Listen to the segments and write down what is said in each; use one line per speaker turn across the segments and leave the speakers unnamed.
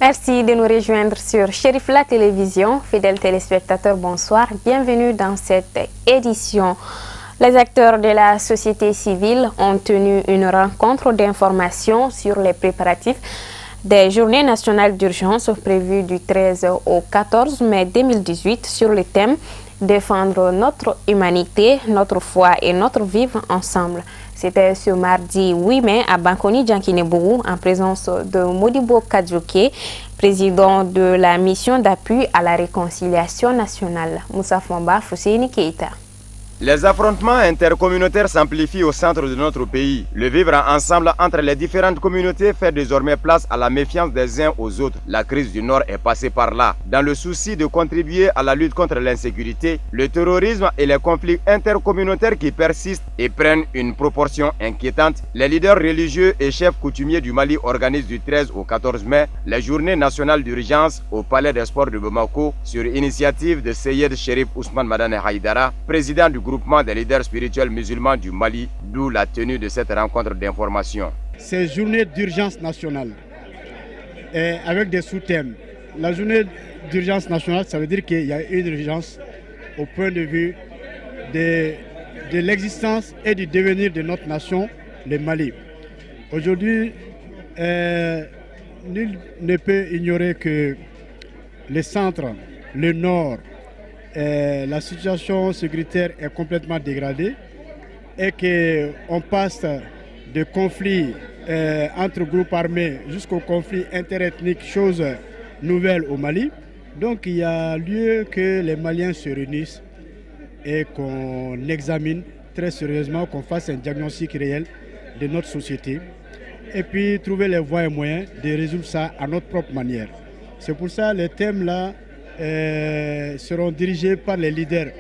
Merci de nous rejoindre sur Chérif la télévision. Fidèles téléspectateurs, bonsoir. Bienvenue dans cette édition. Les acteurs de la société civile ont tenu une rencontre d'information sur les préparatifs des journées nationales d'urgence prévues du 13 au 14 mai 2018 sur le thème « Défendre notre humanité, notre foi et notre vivre ensemble ». C'était ce mardi 8 mai à Bankoni Djankinebourou en présence de Modibo Kadjouké, président de la mission d'appui à la réconciliation nationale. Moussa Fomba Fousseini Keita.
Les affrontements intercommunautaires s'amplifient au centre de notre pays. Le vivre ensemble entre les différentes communautés fait désormais place à la méfiance des uns aux autres. La crise du Nord est passée par là. Dans le souci de contribuer à la lutte contre l'insécurité, le terrorisme et les conflits intercommunautaires qui persistent et prennent une proportion inquiétante, les leaders religieux et chefs coutumiers du Mali organisent du 13 au 14 mai les journées nationales d'urgence au Palais des Sports de Bamako sur initiative de Seyed Cherif Ousmane Madane Haïdara, président du groupement des leaders spirituels musulmans du Mali, d'où la tenue de cette rencontre d'information.
Ces journées d'urgence nationale, avec des sous-thèmes. La journée d'urgence nationale, ça veut dire qu'il y a une urgence au point de vue de l'existence et du devenir de notre nation, le Mali. Aujourd'hui, nul ne peut ignorer que le centre, le nord, la situation sécuritaire est complètement dégradée et qu'on passe de conflits entre groupes armés jusqu'au conflit interethnique, chose nouvelle au Mali. Donc il y a lieu que les Maliens se réunissent et qu'on examine très sérieusement, qu'on fasse un diagnostic réel de notre société et puis trouver les voies et moyens de résoudre ça à notre propre manière. C'est pour ça que les thèmes là seront dirigés par les leaders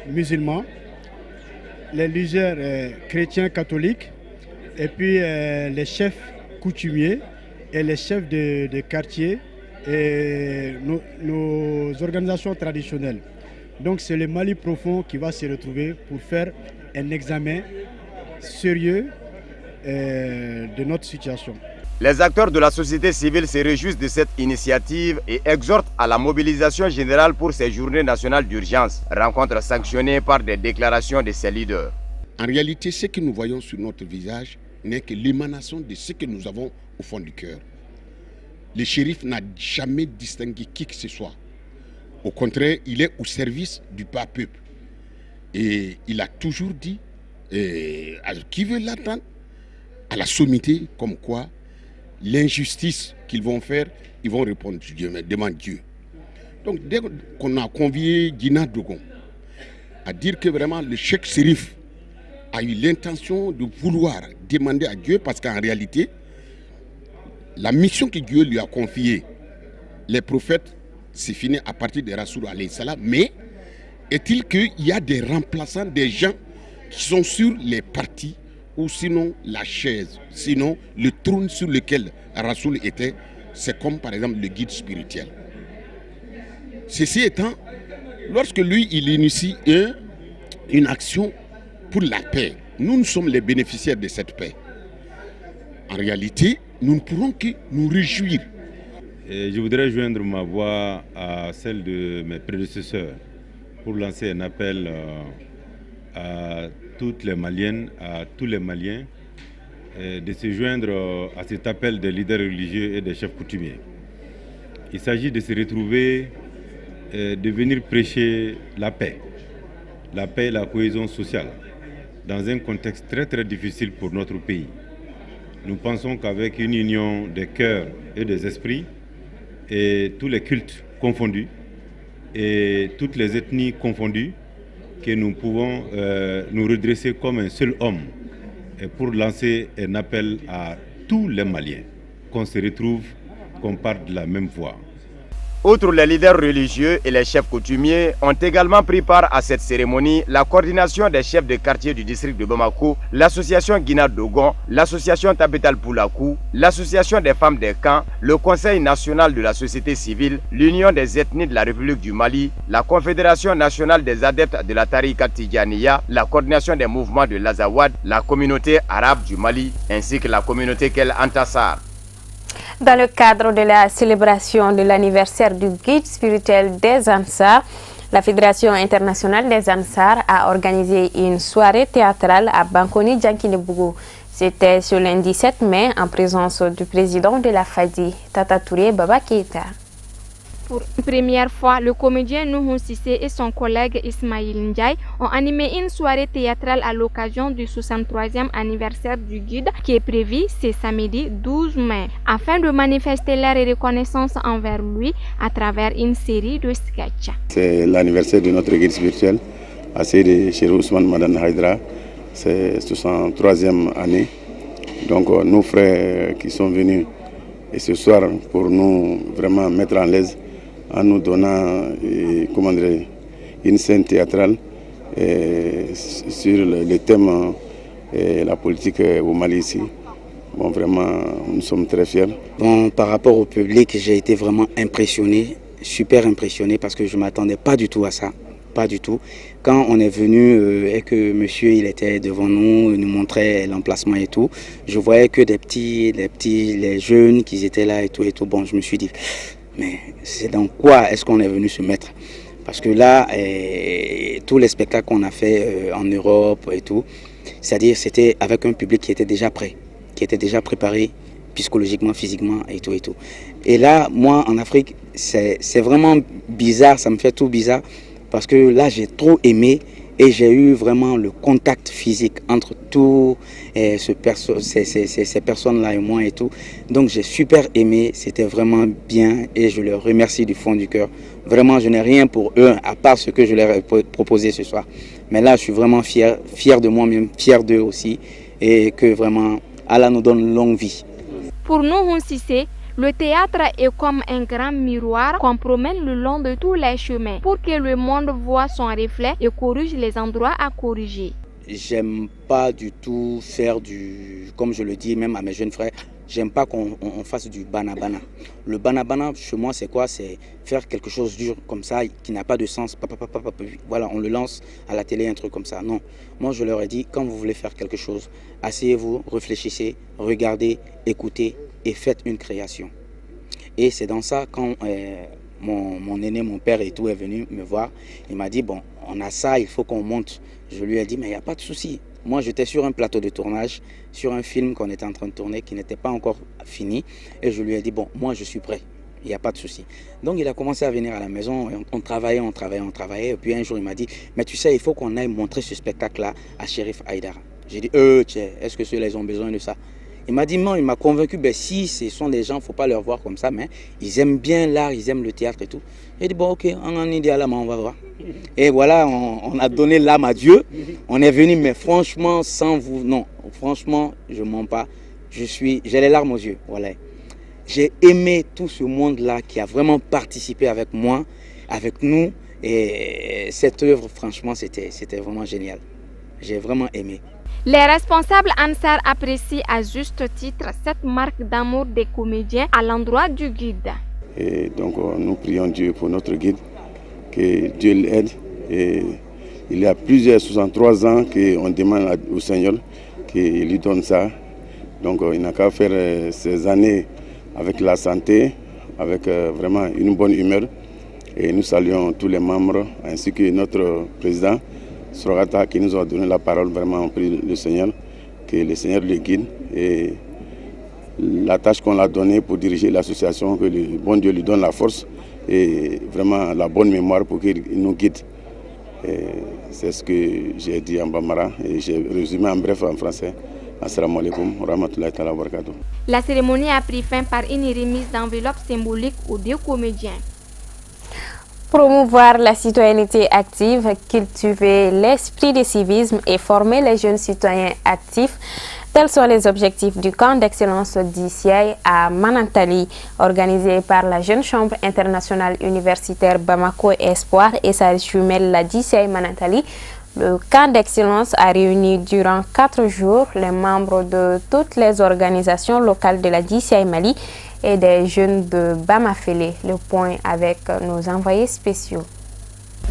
musulmans, les leaders chrétiens catholiques et puis les chefs coutumiers et les chefs de quartier et nos organisations traditionnelles. Donc c'est le Mali profond qui va se retrouver pour faire un examen sérieux de notre situation.
Les acteurs de la société civile se réjouissent de cette initiative et exhortent à la mobilisation générale pour ces journées nationales d'urgence, rencontre sanctionnée par des déclarations de ces leaders.
En réalité, ce que nous voyons sur notre visage n'est que l'émanation de ce que nous avons au fond du cœur. Le shérif n'a jamais distingué qui que ce soit. Au contraire, il est au service du peuple. Et il a toujours dit, à qui veut l'entendre, à la sommité, comme quoi l'injustice qu'ils vont faire, ils vont répondre Dieu, mais demande Dieu. Donc dès qu'on a convié Guina Dogon à dire que vraiment le cheikh Sérif a eu l'intention de vouloir demander à Dieu, parce qu'en réalité, la mission que Dieu lui a confiée, les prophètes, c'est fini à partir de Rasoul alayhi salam, mais est-il qu'il y a des remplaçants, des gens qui sont sur les partis ou sinon la chaise, sinon le trône sur lequel Rasoul était, c'est comme par exemple le guide spirituel. Ceci étant, lorsque lui, il initie une action pour la paix, nous sommes les bénéficiaires de cette paix. En réalité, nous ne pourrons que nous réjouir.
Et je voudrais joindre ma voix à celle de mes prédécesseurs pour lancer un appel à toutes les Maliennes, à tous les Maliens, de se joindre à cet appel des leaders religieux et des chefs coutumiers. Il s'agit de se retrouver, de venir prêcher la paix et la cohésion sociale, dans un contexte très très difficile pour notre pays. Nous pensons qu'avec une union des cœurs et des esprits, et tous les cultes confondus, et toutes les ethnies confondues, que nous pouvons nous redresser comme un seul homme et pour lancer un appel à tous les Maliens, qu'on se retrouve, qu'on parte de la même voie.
Outre les leaders religieux et les chefs coutumiers, ont également pris part à cette cérémonie la coordination des chefs de quartier du district de Bamako, l'association Guina Dogon, l'association Tabetal Poulakou, l'association des femmes des camps, le Conseil national de la société civile, l'Union des ethnies de la République du Mali, la Confédération nationale des adeptes de la Tariqa Tidjaniya, la coordination des mouvements de l'Azawad, la communauté arabe du Mali, ainsi que la communauté Kel Antassar.
Dans le cadre de la célébration de l'anniversaire du guide spirituel des Ansar, la Fédération internationale des Ansar a organisé une soirée théâtrale à Bankoni Djankinebougou. C'était ce lundi 7 mai en présence du président de la FADI, Tata Touré Baba Keita.
Pour une première fois, le comédien Nuhun Sissé et son collègue Ismail Ndiaye ont animé une soirée théâtrale à l'occasion du 63e anniversaire du guide qui est prévu ce samedi 12 mai, afin de manifester leur reconnaissance envers lui à travers une série de sketchs.
C'est l'anniversaire de notre guide spirituel, Assiri Cheikh Ousmane Madan Haïdra. C'est 63e année. Donc nos frères qui sont venus et ce soir pour nous vraiment mettre en l'aise en nous donnant une scène théâtrale sur le thème la politique au Mali ici. Bon, vraiment, nous sommes très fiers.
Bon, par rapport au public, j'ai été vraiment impressionné, super impressionné parce que je ne m'attendais pas du tout à ça. Pas du tout. Quand on est venu et que monsieur il était devant nous, il nous montrait l'emplacement et tout, je voyais que les jeunes qui étaient là et tout. Bon, je me suis dit, mais c'est dans quoi est-ce qu'on est venu se mettre? Parce que là, tous les spectacles qu'on a fait en Europe et tout, c'est-à-dire c'était avec un public qui était déjà prêt, qui était déjà préparé psychologiquement, physiquement et tout. Et là, moi en Afrique, c'est vraiment bizarre, ça me fait tout bizarre. Parce que là, j'ai trop aimé et j'ai eu vraiment le contact physique entre tous ces personnes-là et moi et tout. Donc, j'ai super aimé, c'était vraiment bien et je leur remercie du fond du cœur. Vraiment, je n'ai rien pour eux à part ce que je leur ai proposé ce soir. Mais là, je suis vraiment fier de moi-même, fier d'eux aussi et que vraiment, Allah nous donne longue vie.
Pour nous, Sissé, le théâtre est comme un grand miroir qu'on promène le long de tous les chemins pour que le monde voit son reflet et corrige les endroits à corriger.
J'aime pas du tout faire comme je le dis même à mes jeunes frères, j'aime pas qu'on fasse du banabana. Le banabana chez moi c'est quoi? C'est faire quelque chose dur comme ça qui n'a pas de sens. Voilà, on le lance à la télé, un truc comme ça. Non, moi je leur ai dit quand vous voulez faire quelque chose, asseyez-vous, réfléchissez, regardez, écoutez et faites une création. Et c'est dans ça quand mon aîné, mon père et tout est venu me voir, il m'a dit bon, on a ça, il faut qu'on monte. Je lui ai dit mais il n'y a pas de souci. Moi j'étais sur un plateau de tournage, sur un film qu'on était en train de tourner qui n'était pas encore fini et je lui ai dit bon, moi je suis prêt. Il n'y a pas de souci. Donc il a commencé à venir à la maison, on travaillait. Et puis un jour il m'a dit, mais tu sais, il faut qu'on aille montrer ce spectacle-là à Shérif Haïdara. J'ai dit, est-ce que ceux-là ils ont besoin de ça? Il m'a dit non, il m'a convaincu, si ce sont des gens, il ne faut pas leur voir comme ça, mais ils aiment bien l'art, ils aiment le théâtre et tout. J'ai dit bon ok, on va voir. Et voilà, on a donné l'âme à Dieu. On est venu, mais franchement, sans vous, non, franchement, je ne mens pas. J'ai les larmes aux yeux, voilà. J'ai aimé tout ce monde-là qui a vraiment participé avec moi, avec nous. Et cette œuvre, franchement, c'était vraiment génial. J'ai vraiment aimé.
Les responsables Ansar apprécient à juste titre cette marque d'amour des comédiens à l'endroit du guide.
Et donc nous prions Dieu pour notre guide, que Dieu l'aide. Et il y a 63 ans qu'on demande au Seigneur qu'il lui donne ça. Donc il n'a qu'à faire ces années avec la santé, avec vraiment une bonne humeur. Et nous saluons tous les membres ainsi que notre président Srogata qui nous a donné la parole. Vraiment on prie le Seigneur, que le Seigneur le guide et la tâche qu'on l'a donnée pour diriger l'association, que le bon Dieu lui donne la force et vraiment la bonne mémoire pour qu'il nous guide. C'est ce que j'ai dit en Bambara et j'ai résumé en bref en français. Assalamu alaikum wa rahmatullahi wa barakatuh.
La cérémonie a pris fin par une remise d'enveloppes symboliques aux deux comédiens.
Promouvoir la citoyenneté active, cultiver l'esprit de civisme et former les jeunes citoyens actifs. Tels sont les objectifs du camp d'excellence d'ICI à Manantali, organisé par la Jeune Chambre internationale universitaire Bamako Espoir et sa jumelle la DCI Manantali. Le camp d'excellence a réuni durant 4 jours les membres de toutes les organisations locales de la DCI Mali et des jeunes de Bamafélé. Le point avec nos envoyés spéciaux.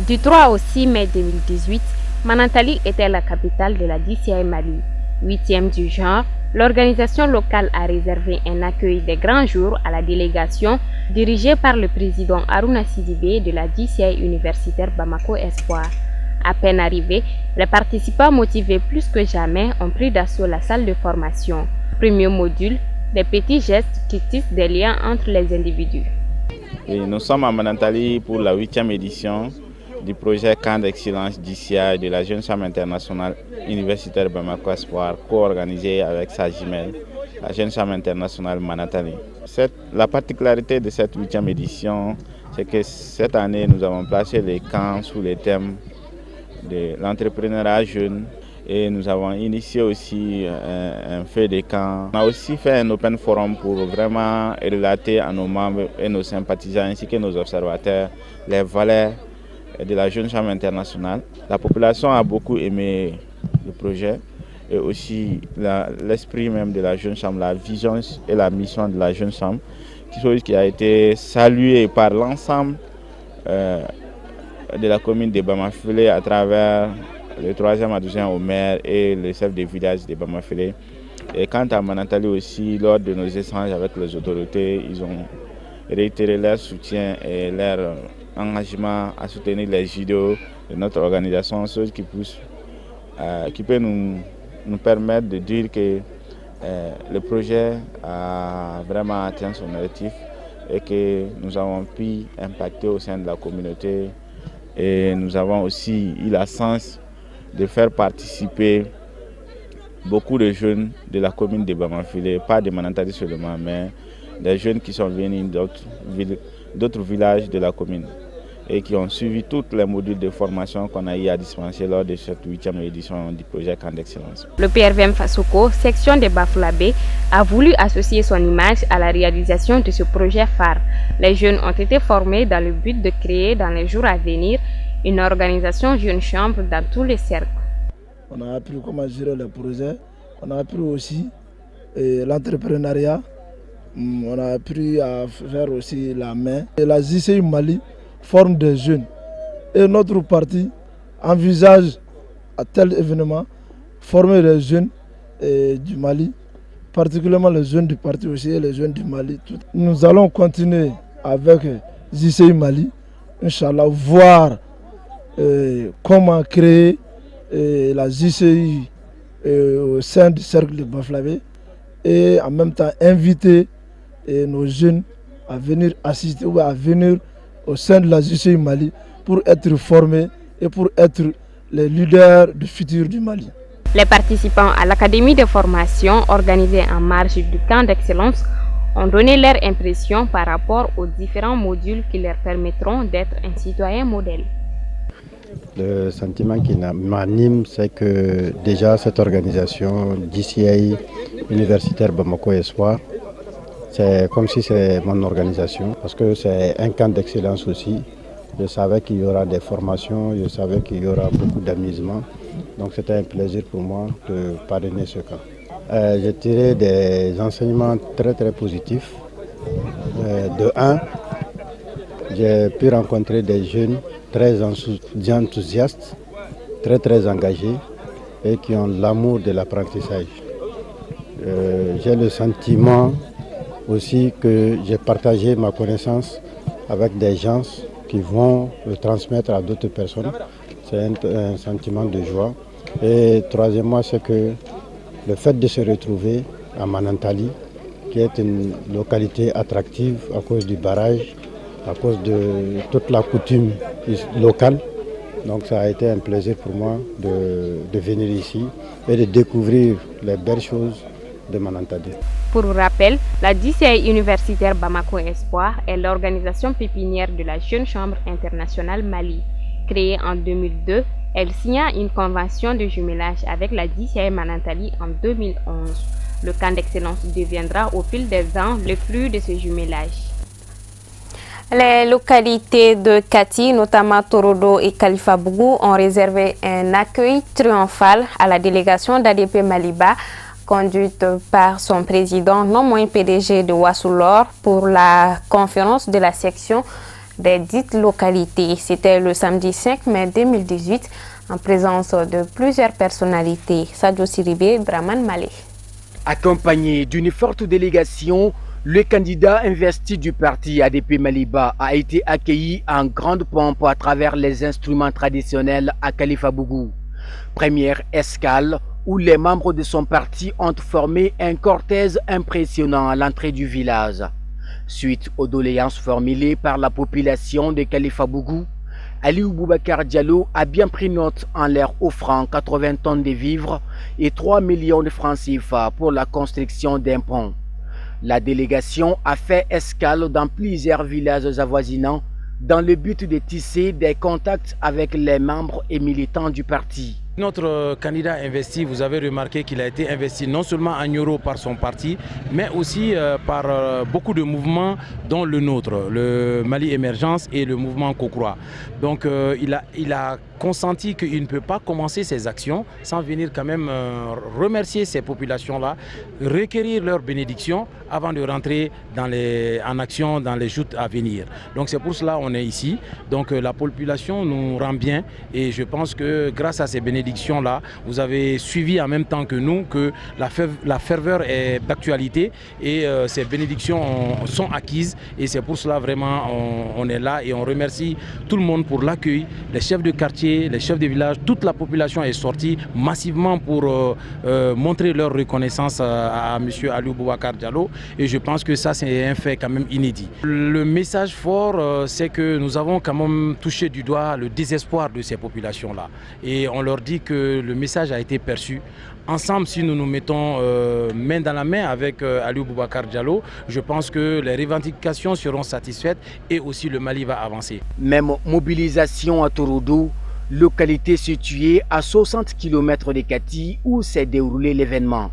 Du 3 au 6 mai 2018, Manantali était la capitale de la DCI Mali. 8e du genre, L'organisation locale a réservé un accueil des grands jours à la délégation dirigée par le président Harouna Sidibé de la DCI universitaire Bamako Espoir. À peine arrivés, les participants motivés plus que jamais ont pris d'assaut la salle de formation. Premier module, des petits gestes qui tissent des liens entre les individus.
Et nous sommes à Manantali pour la 8e édition du projet Camp d'excellence DCI de la Jeune Chambre internationale universitaire Bamako Espoir, co-organisée avec sa jumelle, la Jeune Chambre internationale Manantali. La particularité de cette 8e édition, c'est que cette année, nous avons placé les camps sous les thèmes de l'entrepreneuriat jeune et nous avons initié aussi un feu de camp. On a aussi fait un open forum pour vraiment relater à nos membres et nos sympathisants ainsi que nos observateurs les valeurs de la Jeune Chambre internationale. La population a beaucoup aimé le projet et aussi l'esprit même de la Jeune Chambre, la vision et la mission de la Jeune Chambre, chose qui a été saluée par l'ensemble de la commune de Bamafélé à travers le 3e adjoint au maire et le chef de village de Bamafélé. Et quant à Manantali aussi, lors de nos échanges avec les autorités, ils ont réitéré leur soutien et leur engagement à soutenir les vidéos de notre organisation, chose qui peut nous permettre de dire que le projet a vraiment atteint son objectif et que nous avons pu impacter au sein de la communauté. Et nous avons aussi eu la chance de faire participer beaucoup de jeunes de la commune de Bamafélé, pas de Manantali seulement, mais des jeunes qui sont venus d'autres villages de la commune et qui ont suivi tous les modules de formation qu'on a eu à dispenser lors de cette 8e édition du projet Camp d'excellence.
Le PRVM Fasoko, section de Bafoulabé, a voulu associer son image à la réalisation de ce projet phare. Les jeunes ont été formés dans le but de créer dans les jours à venir une organisation Jeune Chambre dans tous les cercles.
On a appris comment gérer le projet, on a appris aussi l'entrepreneuriat, on a appris à faire aussi la main. Et la JCI Mali forme des jeunes et notre parti envisage à tel événement former les jeunes du Mali, particulièrement les jeunes du parti aussi et les jeunes du Mali. Nous allons continuer avec JCI Mali, Inch'Allah, voir comment créer la JCI au sein du cercle de Bafoulabé et en même temps inviter nos jeunes à venir assister ou à venir au sein de la JCI Mali pour être formés et pour être les leaders du futur du Mali.
Les participants à l'académie de formation organisée en marge du camp d'excellence ont donné leur impression par rapport aux différents modules qui leur permettront d'être un citoyen modèle.
Le sentiment qui m'anime, c'est que déjà cette organisation DCI universitaire Bamako Espoir, c'est comme si c'est mon organisation, parce que c'est un camp d'excellence aussi. Je savais qu'il y aura des formations, je savais qu'il y aura beaucoup d'amusement. Donc c'était un plaisir pour moi de parrainer ce camp. J'ai tiré des enseignements très très positifs. De un, j'ai pu rencontrer des jeunes très enthousiastes, très engagés et qui ont l'amour de l'apprentissage. J'ai le sentiment aussi que j'ai partagé ma connaissance avec des gens qui vont le transmettre à d'autres personnes. C'est un sentiment de joie. Et troisièmement, c'est que le fait de se retrouver à Manantali, qui est une localité attractive à cause du barrage, à cause de toute la coutume locale. Donc ça a été un plaisir pour moi de venir ici et de découvrir les belles choses de Manantali.
Pour rappel, la DCI universitaire Bamako Espoir est l'organisation pépinière de la Jeune Chambre internationale Mali. Créée en 2002, elle signa une convention de jumelage avec la DCI Manantali en 2011. Le camp d'excellence deviendra au fil des ans le flux de ce jumelage.
Les localités de Kati, notamment Torodo et Kalifabougou, ont réservé un accueil triomphal à la délégation d'ADP Maliba, conduite par son président, non moins PDG de Wassoulor, pour la conférence de la section des dites localités. C'était le samedi 5 mai 2018, en présence de plusieurs personnalités. Sadio Siribé, Draman Malé.
Accompagné d'une forte délégation, le candidat investi du parti ADP Maliba a été accueilli en grande pompe à travers les instruments traditionnels à Kalifabougou. Première escale où les membres de son parti ont formé un cortège impressionnant à l'entrée du village. Suite aux doléances formulées par la population de Kalifabougou, Aliou Boubacar Diallo a bien pris note en leur offrant 80 tonnes de vivres et 3 millions de francs CFA pour la construction d'un pont. La délégation a fait escale dans plusieurs villages avoisinants dans le but de tisser des contacts avec les membres et militants du parti.
Notre candidat investi, vous avez remarqué qu'il a été investi non seulement en euros par son parti, mais aussi par beaucoup de mouvements dont le nôtre, le Mali Émergence et le mouvement Kokroa. Donc il a consenti qu'il ne peut pas commencer ses actions sans venir quand même remercier ces populations-là, requérir leur bénédiction avant de rentrer en action dans les joutes à venir. Donc c'est pour cela qu'on est ici. Donc la population nous rend bien et je pense que grâce à ces bénédictions là, vous avez suivi en même temps que nous que la ferveur est d'actualité et ces bénédictions sont acquises et c'est pour cela vraiment on est là et on remercie tout le monde pour l'accueil, les chefs de quartier, les chefs de village, toute la population est sortie massivement pour montrer leur reconnaissance à M. Aliou Boubacar Diallo et je pense que ça c'est un fait quand même inédit. Le message fort c'est que nous avons quand même touché du doigt le désespoir de ces populations là et on leur dit que le message a été perçu. Ensemble, si nous nous mettons main dans la main avec Aliou Boubacar Diallo, je pense que les revendications seront satisfaites et aussi le Mali va avancer.
Même mobilisation à Torodo, localité située à 60 km de Kati où s'est déroulé l'événement.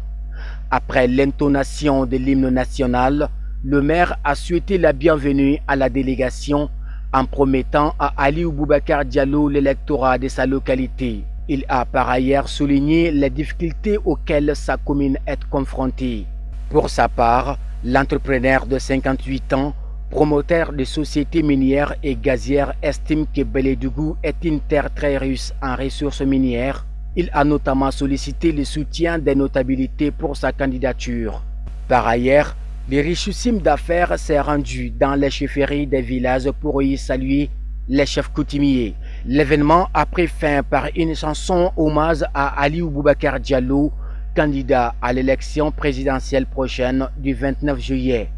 Après l'intonation de l'hymne national, le maire a souhaité la bienvenue à la délégation en promettant à Aliou Boubacar Diallo l'électorat de sa localité. Il a par ailleurs souligné les difficultés auxquelles sa commune est confrontée. Pour sa part, l'entrepreneur de 58 ans, promoteur de sociétés minières et gazières, estime que Belédougou est une terre très riche en ressources minières. Il a notamment sollicité le soutien des notabilités pour sa candidature. Par ailleurs, le richissime d'affaires s'est rendu dans les chefferies des villages pour y saluer les chefs coutumiers. L'événement a pris fin par une chanson hommage à Aliou Boubacar Diallo, candidat à l'élection présidentielle prochaine du 29 juillet.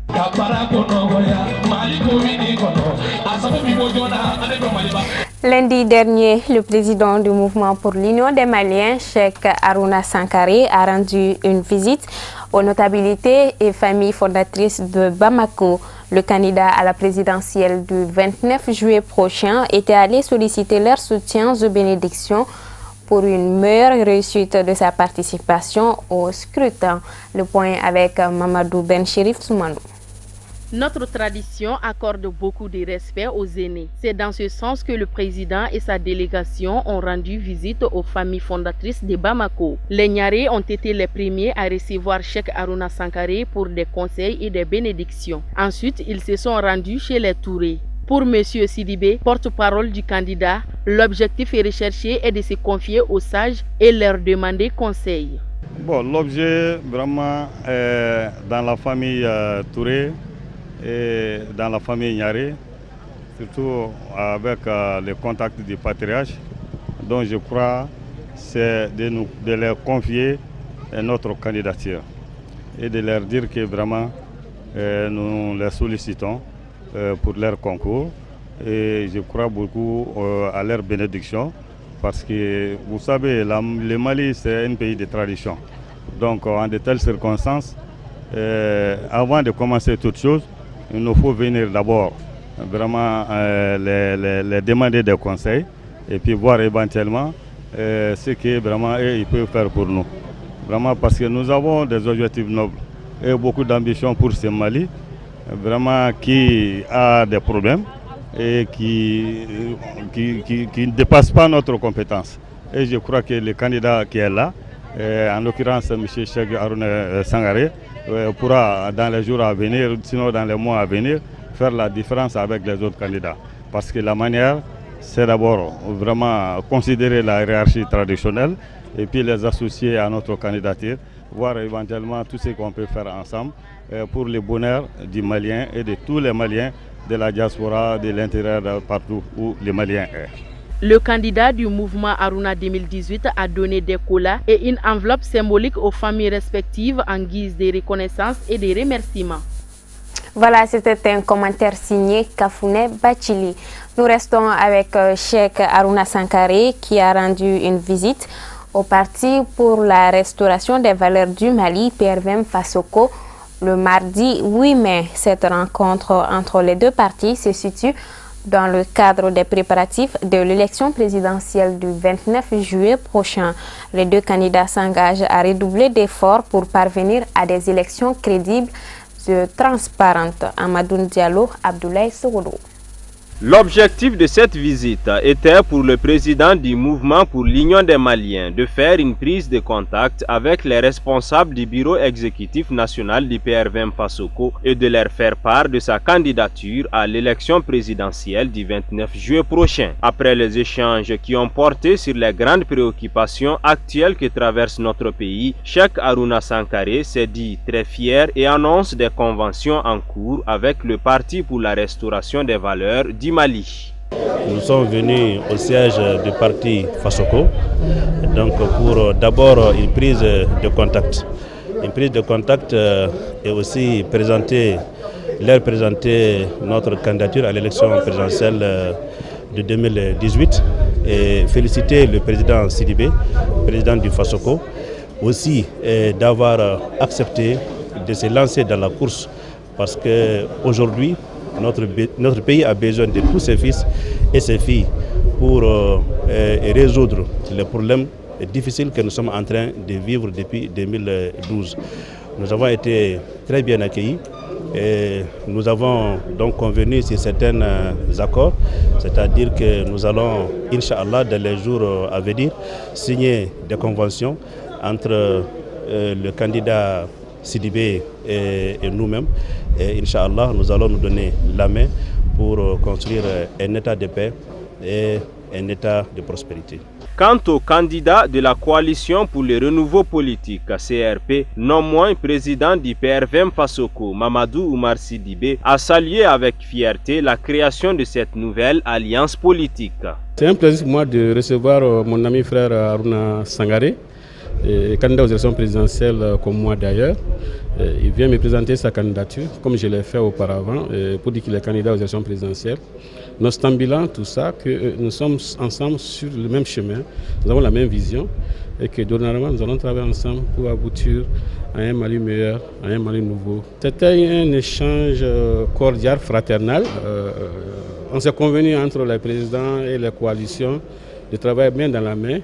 Lundi dernier, le président du mouvement pour l'Union des Maliens, Cheikh Harouna Sankaré, a rendu une visite aux notabilités et familles fondatrices de Bamako. Le candidat à la présidentielle du 29 juillet prochain était allé solliciter leur soutien de bénédiction pour une meilleure réussite de sa participation au scrutin. Le point avec Mamadou Ben Chérif Soumanou.
Notre tradition accorde beaucoup de respect aux aînés. C'est dans ce sens que le président et sa délégation ont rendu visite aux familles fondatrices de Bamako. Les Nyaré ont été les premiers à recevoir Cheikh Harouna Sankaré pour des conseils et des bénédictions. Ensuite, ils se sont rendus chez les Touré. Pour M. Sidibé, porte-parole du candidat, l'objectif recherché est de se confier aux sages et leur demander conseil.
Bon, l'objet vraiment est dans la famille Touré et dans la famille Nyaré, surtout avec les contacts du patriarche. Donc je crois c'est de leur confier notre candidature et de leur dire que vraiment nous les sollicitons pour leur concours et je crois beaucoup à leur bénédiction parce que vous savez le Mali c'est un pays de tradition. Donc en de telles circonstances, avant de commencer toute chose, il nous faut venir d'abord vraiment les demander des conseils et puis voir éventuellement ce que vraiment ils peuvent faire pour nous. Vraiment parce que nous avons des objectifs nobles et beaucoup d'ambition pour ce Mali, vraiment qui a des problèmes et qui ne dépasse pas notre compétence. Et je crois que le candidat qui est là, en l'occurrence M. Cheikh Harouna Sankaré, pourra dans les jours à venir, sinon dans les mois à venir, faire la différence avec les autres candidats. Parce que la manière, c'est d'abord vraiment considérer la hiérarchie traditionnelle et puis les associer à notre candidature voir éventuellement tout ce qu'on peut faire ensemble pour le bonheur du Malien et de tous les Maliens de la diaspora, de l'intérieur, partout où les Maliens sont.
Le candidat du mouvement Aruna 2018 a donné des colas et une enveloppe symbolique aux familles respectives en guise de reconnaissance et de remerciements.
Voilà, c'était un commentaire signé Kafouné Bachili. Nous restons avec Cheikh Aruna Sankare qui a rendu une visite au Parti pour la restauration des valeurs du Mali, PRVM Fasoko, le mardi 8 mai. Cette rencontre entre les deux partis se situe dans le cadre des préparatifs de l'élection présidentielle du 29 juillet prochain. Les deux candidats s'engagent à redoubler d'efforts pour parvenir à des élections crédibles et transparentes. Amadou Diallo, Abdoulaye Sorodo.
L'objectif de cette visite était pour le président du mouvement pour l'Union des Maliens de faire une prise de contact avec les responsables du bureau exécutif national du PRVM Fasoko et de leur faire part de sa candidature à l'élection présidentielle du 29 juillet prochain. Après les échanges qui ont porté sur les grandes préoccupations actuelles que traverse notre pays, Cheikh Aruna Sankare s'est dit très fier et annonce des conventions en cours avec le Parti pour la restauration des valeurs du Mali.
Nous sommes venus au siège du parti Fasoko donc pour d'abord une prise de contact. Une prise de contact et aussi leur présenter notre candidature à l'élection présidentielle de 2018 et féliciter le président Sidibé, président du Fasoko, aussi d'avoir accepté de se lancer dans la course parce qu'aujourd'hui, notre pays a besoin de tous ses fils et ses filles pour résoudre les problèmes difficiles que nous sommes en train de vivre depuis 2012. Nous avons été très bien accueillis et nous avons donc convenu sur certains accords, c'est-à-dire que nous allons, Inch'Allah, dans les jours à venir, signer des conventions entre le candidat Sidibé et nous-mêmes. Et Inch'Allah, nous allons nous donner la main pour construire un état de paix et un état de prospérité.
Quant au candidat de la coalition pour le renouveau politique, CRP, non moins président du PRVM Fasoko, Mamadou Oumar Sidibé, a salué avec fierté la création de cette nouvelle alliance politique.
C'est un plaisir pour moi de recevoir mon ami frère Aruna Sankare, candidat aux élections présidentielles comme moi d'ailleurs. Il vient me présenter sa candidature, comme je l'ai fait auparavant, pour dire qu'il est candidat aux élections présidentielles. Nous stambilant tout ça, que nous sommes ensemble sur le même chemin, nous avons la même vision et que dorénavant nous allons travailler ensemble pour aboutir à un Mali meilleur, à un Mali nouveau. C'était un échange cordial, fraternel. On s'est convenu entre les présidents et les coalitions de travailler main dans la main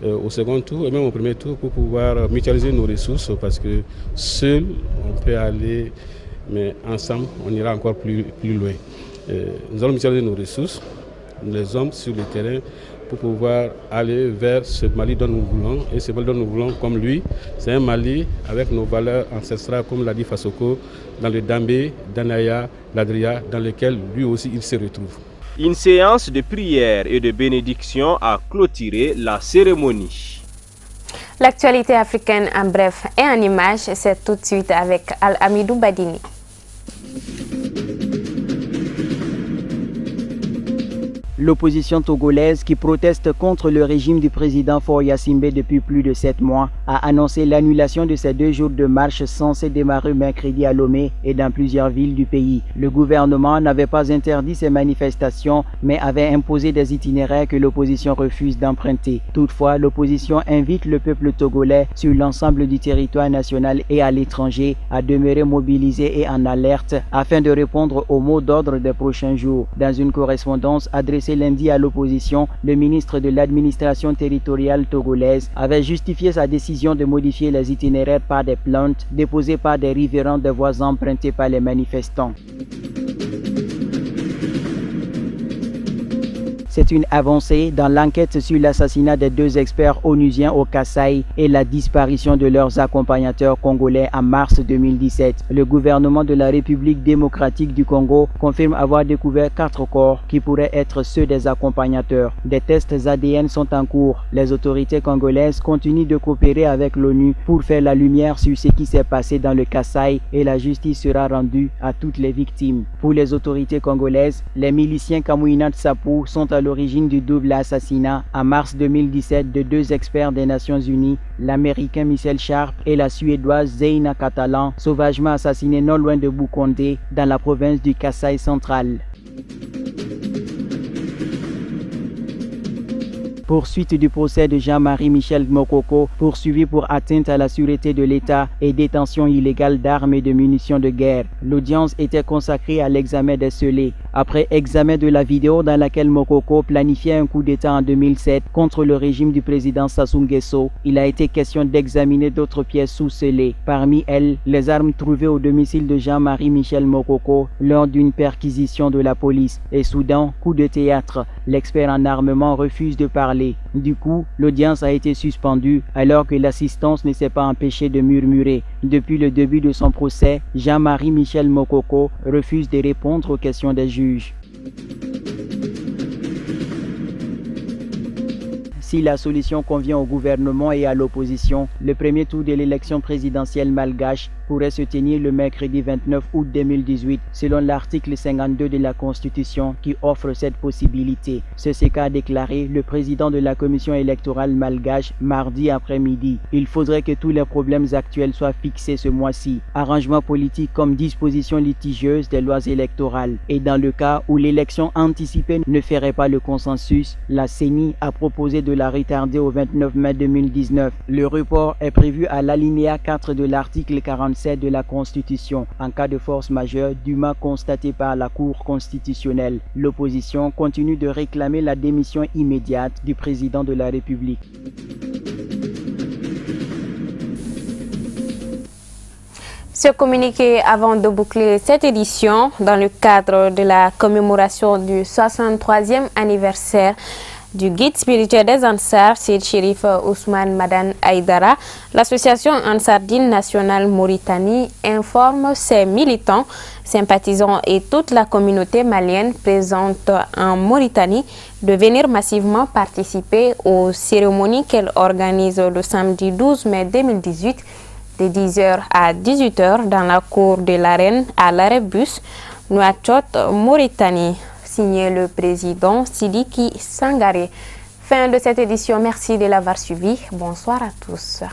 au second tour et même au premier tour pour pouvoir mutualiser nos ressources parce que seul on peut aller, mais ensemble on ira encore plus loin. Nous allons mutualiser nos ressources, les hommes sur le terrain pour pouvoir aller vers ce Mali dont nous voulons. Et ce Mali dont nous voulons comme lui, c'est un Mali avec nos valeurs ancestrales comme l'a dit Fasoko, dans le Dambé, Danaya, l'Adria, dans lequel lui aussi il se retrouve.
Une séance de prière et de bénédiction a clôturé la cérémonie.
L'actualité africaine en bref et en images, c'est tout de suite avec Al-Amidou Badini.
L'opposition togolaise qui proteste contre le régime du président Faure Gnassingbé depuis plus de 7 mois a annoncé l'annulation de ces 2 jours de marche censés démarrer mercredi à Lomé et dans plusieurs villes du pays. Le gouvernement n'avait pas interdit ces manifestations mais avait imposé des itinéraires que l'opposition refuse d'emprunter. Toutefois, l'opposition invite le peuple togolais sur l'ensemble du territoire national et à l'étranger à demeurer mobilisé et en alerte afin de répondre aux mots d'ordre des prochains jours. Dans une correspondance adressée lundi à l'opposition, le ministre de l'administration territoriale togolaise avait justifié sa décision de modifier les itinéraires par des plaintes déposées par des riverains des voies empruntées par les manifestants. C'est une avancée dans l'enquête sur l'assassinat des 2 experts onusiens au Kasaï et la disparition de leurs accompagnateurs congolais en mars 2017. Le gouvernement de la République démocratique du Congo confirme avoir découvert 4 corps qui pourraient être ceux des accompagnateurs. Des tests ADN sont en cours. Les autorités congolaises continuent de coopérer avec l'ONU pour faire la lumière sur ce qui s'est passé dans le Kasaï et la justice sera rendue à toutes les victimes. Pour les autorités congolaises, les miliciens Kamouina Tsapou sont à l'origine du double assassinat en mars 2017 de 2 experts des Nations Unies, l'Américain Michel Sharp et la Suédoise Zeina Catalan, sauvagement assassinés non loin de Boukonde, dans la province du Kasaï central. Poursuite du procès de Jean-Marie Michel Mokoko, poursuivi pour atteinte à la sûreté de l'État et détention illégale d'armes et de munitions de guerre. L'audience était consacrée à l'examen des scellés. Après examen de la vidéo dans laquelle Mokoko planifiait un coup d'État en 2007 contre le régime du président Sassou Nguesso, il a été question d'examiner d'autres pièces sous scellés. Parmi elles, les armes trouvées au domicile de Jean-Marie Michel Mokoko lors d'une perquisition de la police. Et soudain, coup de théâtre. L'expert en armement refuse de parler. Du coup, l'audience a été suspendue alors que l'assistance ne s'est pas empêchée de murmurer. Depuis le début de son procès, Jean-Marie Michel Mokoko refuse de répondre aux questions des juges. Si la solution convient au gouvernement et à l'opposition, le premier tour de l'élection présidentielle malgache pourrait se tenir le mercredi 29 août 2018 selon l'article 52 de la Constitution qui offre cette possibilité. C'est ce qu'a déclaré le président de la commission électorale malgache mardi après-midi. Il faudrait que tous les problèmes actuels soient fixés ce mois-ci. Arrangements politiques comme dispositions litigieuses des lois électorales. Et dans le cas où l'élection anticipée ne ferait pas le consensus, la CENI a proposé de la retarder au 29 mai 2019. Le report est prévu à l'alinéa 4 de l'article 47 de la Constitution en cas de force majeure dûment constatée par la Cour constitutionnelle. L'opposition continue de réclamer la démission immédiate du président de la République.
Ce communiqué avant de boucler cette édition dans le cadre de la commémoration du 63e anniversaire du guide spirituel des Ansar, Seyd Chérif Ousmane Madan Aïdara, l'association Ansardine nationale Mauritanie informe ses militants, sympathisants et toute la communauté malienne présente en Mauritanie de venir massivement participer aux cérémonies qu'elle organise le samedi 12 mai 2018 de 10h à 18h dans la cour de l'arène à l'arrêt bus Nouakchott, Mauritanie. Signé le président Sidiki Sangaré. Fin de cette édition, merci de l'avoir suivi. Bonsoir à tous.